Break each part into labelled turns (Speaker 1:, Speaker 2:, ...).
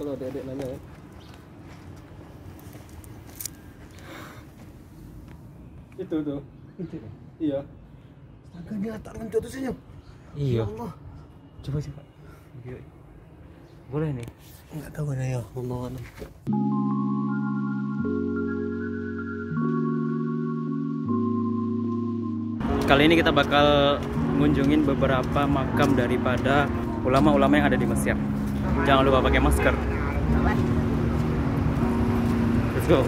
Speaker 1: kalau adik-adik nanya ya. Itu tuh.
Speaker 2: Itu.
Speaker 1: Iya.
Speaker 2: Astaga, dia tak loncat tuh senyum.
Speaker 3: Iya.
Speaker 2: Ya Allah.
Speaker 3: Coba. Boleh nih.
Speaker 2: Enggak tahu mana ya. Allah alam.
Speaker 3: Kali ini kita bakal ngunjungin beberapa makam daripada ulama-ulama yang ada di Mesir. Jangan lupa pakai masker. Let's go.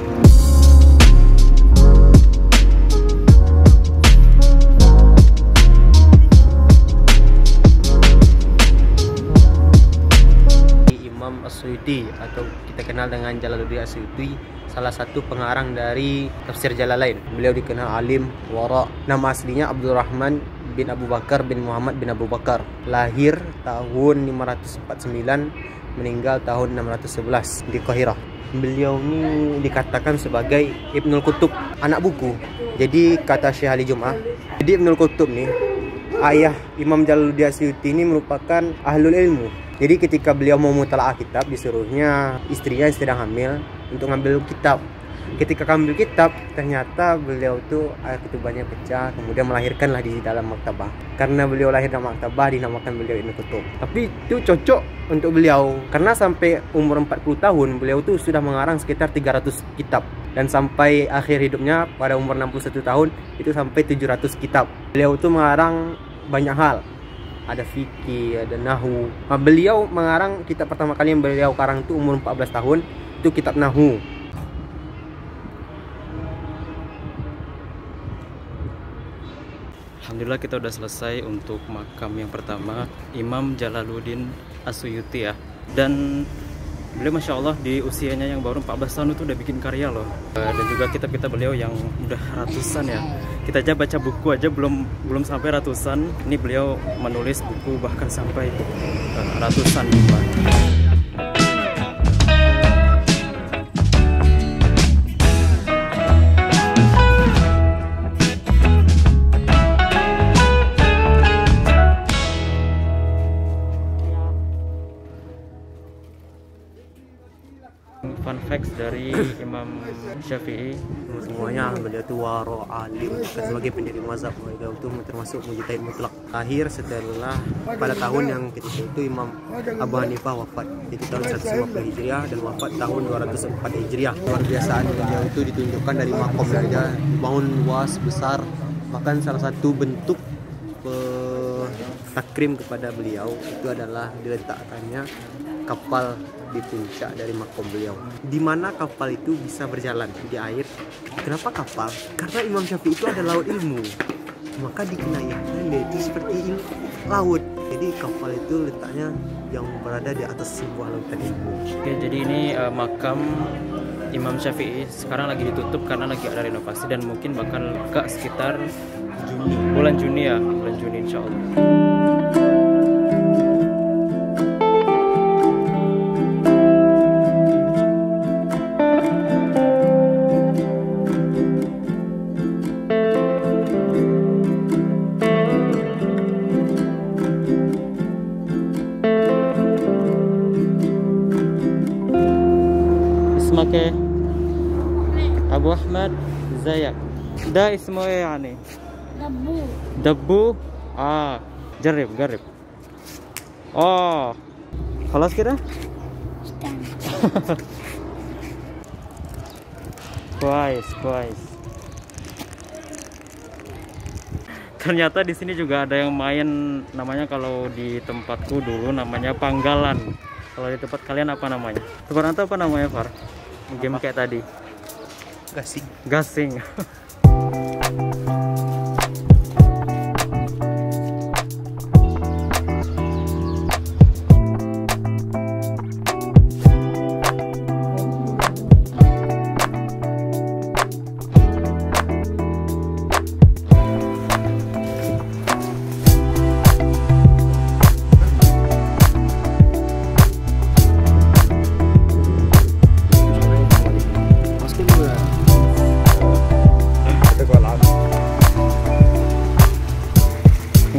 Speaker 2: Imam As-Suyuti atau kita kenal dengan Jalaluddin As-Suyuti, salah satu pengarang dari tafsir Jalalain. Beliau dikenal alim, wara. Nama aslinya Abdurrahman bin Abu Bakar bin Muhammad bin Abu Bakar. Lahir tahun 549, meninggal tahun 611 di Qahirah. Beliau ini dikatakan sebagai Ibnul Qutub, anak buku. Jadi kata Syekh Ali Jum'ah, jadi Ibnul Qutub nih, ayah Imam Jalaluddin As-Suyuti ini merupakan ahlul ilmu. Jadi ketika beliau mau mutalaah kitab, disuruhnya istrinya yang sedang hamil untuk ngambil kitab. Ketika ngambil kitab, ternyata beliau tuh air ketubannya pecah, kemudian melahirkanlah di dalam maktabah. Karena beliau lahir dalam maktabah, dinamakan beliau Ibnu Qutub. Tapi itu cocok untuk beliau, karena sampai umur 40 tahun, beliau tuh sudah mengarang sekitar 300 kitab. Dan sampai akhir hidupnya pada umur 61 tahun, itu sampai 700 kitab. Beliau tuh mengarang banyak hal. Ada fikih, ada nahu. Nah, beliau mengarang kitab pertama kali yang beliau karang itu umur 14 tahun, itu kitab nahu.
Speaker 3: Alhamdulillah kita udah selesai untuk makam yang pertama, Imam Jalaluddin As-Suyuti ya. Dan beliau Masya Allah di usianya yang baru 14 tahun itu udah bikin karya loh. Dan juga kitab-kitab beliau yang udah ratusan ya. Kita aja baca buku aja belum sampai ratusan. Ini beliau menulis buku bahkan sampai ratusan jumlah. Fun facts dari Imam Syafi'i,
Speaker 2: Semuanya beliau itu waro, alim, bukan sebagai pendiri mazhab. Beliau itu termasuk mujtahid mutlak. Lahir setelah pada tahun yang ketika itu Imam Abu Hanifah wafat, itu tahun 150 Hijriah, dan wafat tahun 204 Hijriah. Luar biasaan beliau itu ditunjukkan dari makom dia bangun luas besar. Bahkan salah satu bentuk takrim kepada beliau itu adalah diletakkannya kapal di puncak dari makom beliau, di mana kapal itu bisa berjalan di air. Kenapa kapal? Karena Imam Syafi'i itu ada laut ilmu, maka dikenayakan dia itu seperti laut. Jadi kapal itu letaknya yang berada di atas sebuah lautan ilmu.
Speaker 3: Oke, jadi ini makam Imam Syafi'i sekarang lagi ditutup karena lagi ada renovasi dan mungkin bakal buka sekitar bulan Juni ya, bulan Juni insya Allah. اسمك أبو أحمد ازيك ده اسمه ايه يعني دبو جرب خلاص كده كويس Ternyata di sini juga ada yang main, namanya kalau di tempatku dulu namanya panggalan. Kalau di tempat kalian apa namanya? Tempat Anta apa namanya, Far? Game kayak tadi. Gasing.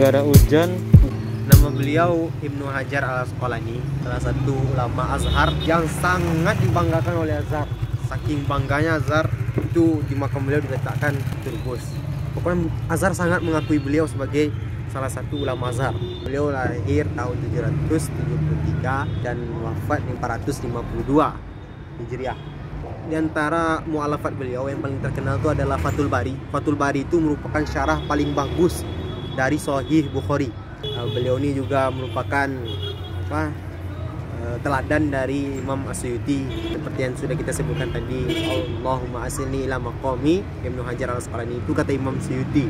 Speaker 3: Nggak ada hujan.
Speaker 2: Nama beliau beliau Ibnu Hajar al-Asqalani, salah satu ulama Azhar yang sangat dibanggakan oleh Azhar. Saking bangganya Azhar itu di makam beliau diletakkan turbus. Pokoknya Azhar sangat mengakui beliau sebagai salah satu ulama Azhar. Beliau lahir tahun 773 dan wafat 452 Hijriah. Di antara mu'alafat beliau yang paling terkenal itu adalah Fathul Bari. Fathul Bari itu merupakan syarah paling bagus dari Sahih Bukhari. Beliau ini juga merupakan teladan dari Imam As-Suyuti, seperti yang sudah kita sebutkan tadi. Allahumma asilni ila maqami Ibnu Hajar al-Asqalani, itu kata Imam Suyuti.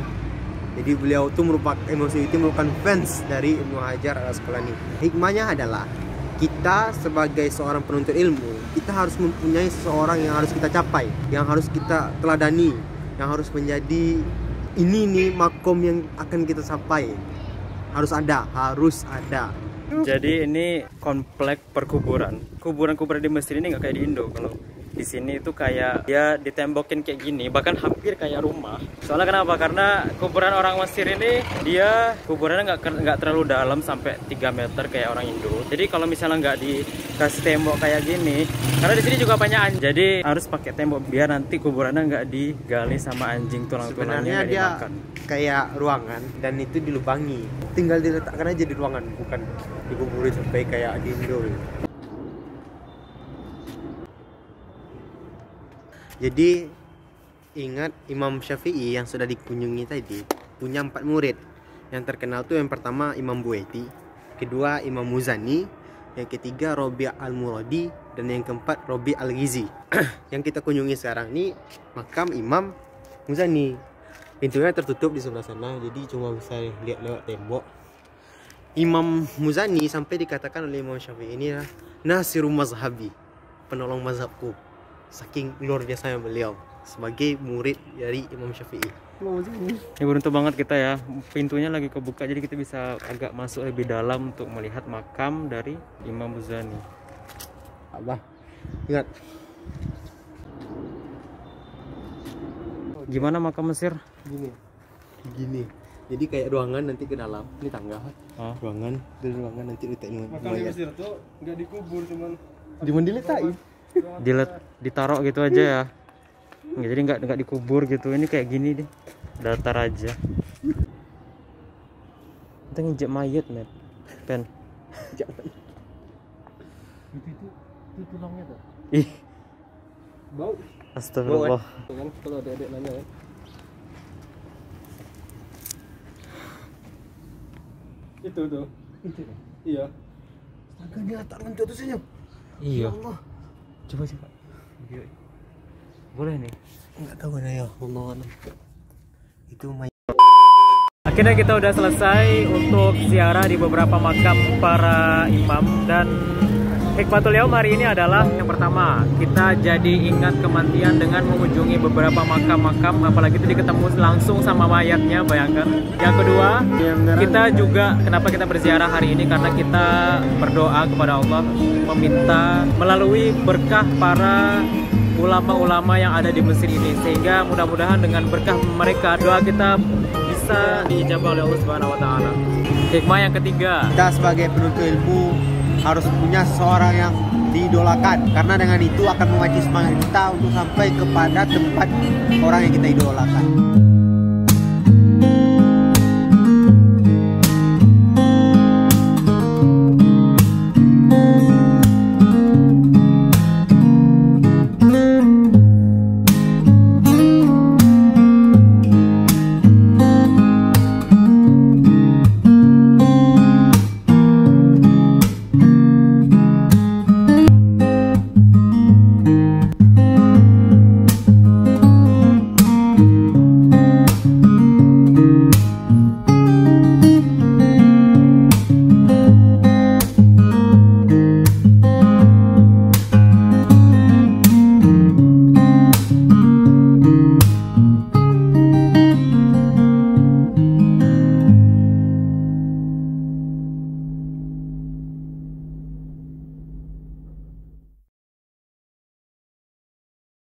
Speaker 2: Jadi beliau itu Imam Suyuti merupakan fans dari Ibnu Hajar al-Asqalani. Hikmahnya adalah kita sebagai seorang penuntut ilmu, kita harus mempunyai seseorang yang harus kita capai, yang harus kita teladani, yang harus menjadi ini nih makom yang akan kita capai. Harus ada.
Speaker 3: Jadi ini komplek perkuburan. Kuburan-kuburan di Mesir ini nggak kayak di Indo. Kalau di sini itu kayak dia ditembokin kayak gini, bahkan hampir kayak rumah. Soalnya kenapa? Karena kuburan orang Mesir ini dia kuburannya nggak terlalu dalam sampai 3 meter kayak orang Indo. Jadi kalau misalnya nggak dikasih tembok kayak gini, karena di sini juga banyak anjing, jadi harus pakai tembok biar nanti kuburannya nggak digali sama anjing, tulang-tulangnya nggak dimakan.
Speaker 2: Kayak ruangan dan itu dilubangi, tinggal diletakkan aja di ruangan, bukan dikuburin sampai kayak di Indo. Jadi ingat Imam Syafi'i yang sudah dikunjungi tadi punya 4 murid. Yang terkenal tuh yang pertama Imam Buaiti, kedua Imam Muzani, yang ketiga Rabi' al-Muradi, dan yang keempat Rabi' al-Ghizi. Yang kita kunjungi sekarang ini makam Imam Muzani. Pintunya tertutup di sebelah sana, jadi cuma bisa lihat lewat tembok. Imam Muzani sampai dikatakan oleh Imam Syafi'i ini adalah Nasiru Mazhabi, penolong mazhabku. Saking luar biasanya beliau sebagai murid dari Imam Syafi'i.
Speaker 3: Ini beruntung banget kita ya, pintunya lagi kebuka, jadi kita bisa agak masuk lebih dalam untuk melihat makam dari Imam Muzani.
Speaker 2: Abah, ingat.
Speaker 3: Gimana makam Mesir?
Speaker 2: Gini. Jadi kayak ruangan nanti ke dalam. Ini tangga. Ruangan, dari ruangan nanti letaknya.
Speaker 1: Makam di Mesir tuh nggak dikubur, cuman
Speaker 2: diletakin.
Speaker 3: Ditaruh gitu aja ya. Jadi nggak dikubur gitu. Ini kayak gini deh, datar aja. Kita nginjek mayat, Met. Pen.
Speaker 1: itu tulangnya tuh.
Speaker 3: Ih,
Speaker 1: Bau.
Speaker 3: astagfirullah.
Speaker 1: Kan kalau adik-adik nanya ya. Itu tuh. Iya.
Speaker 2: Astaga, dia tak loncat tuh senyum.
Speaker 3: Iya.
Speaker 2: Ya Allah.
Speaker 3: Coba. Boleh nih.
Speaker 2: Enggak tahu mana ya. Allah. Itu
Speaker 3: Akhirnya kita udah selesai untuk ziarah di beberapa makam para imam, dan hikmatul yaum hari ini adalah yang pertama, kita jadi ingat kematian dengan mengunjungi beberapa makam-makam, apalagi itu ketemu langsung sama mayatnya, bayangkan. Yang kedua, kita juga kenapa kita berziarah hari ini, karena kita berdoa kepada Allah meminta melalui berkah para ulama-ulama yang ada di Mesir ini, sehingga mudah-mudahan dengan berkah mereka doa kita bisa diijabah oleh Allah Subhanahu wa taala. Hikmah yang ketiga,
Speaker 2: kita sebagai penuntut ilmu harus punya seseorang yang diidolakan, karena dengan itu akan memacu semangat kita untuk sampai kepada tempat orang yang kita idolakan.